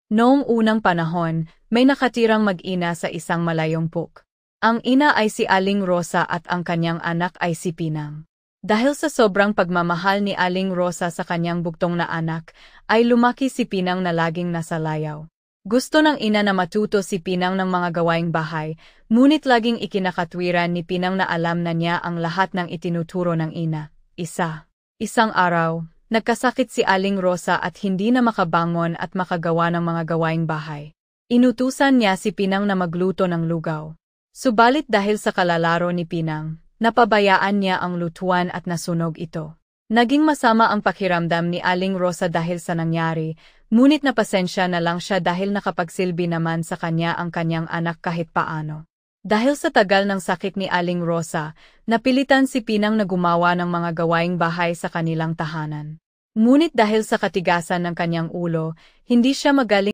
Noong unang panahon, may nakatirang mag-ina sa isang malayong puk. Ang ina ay si Aling Rosa at ang kanyang anak ay si Pinang. Dahil sa sobrang pagmamahal ni Aling Rosa sa kanyang bugtong na anak, ay lumaki si Pinang na laging nasa layaw. Gusto ng ina na matuto si Pinang ng mga gawaing bahay, ngunit laging ikinakatwiran ni Pinang na alam na niya ang lahat ng itinuturo ng ina. Isang araw, nagkasakit si Aling Rosa at hindi na makabangon at makagawa ng mga gawaing bahay. Inutusan niya si Pinang na magluto ng lugaw. Subalit dahil sa kalalaro ni Pinang, napabayaan niya ang lutuan at nasunog ito. Naging masama ang pakiramdam ni Aling Rosa dahil sa nangyari, ngunit napasensya na lang siya dahil nakapagsilbi naman sa kanya ang kanyang anak kahit paano. Dahil sa tagal ng sakit ni Aling Rosa, napilitan si Pinang na gumawa ng mga gawaing bahay sa kanilang tahanan. Ngunit dahil sa katigasan ng kanyang ulo, hindi siya magaling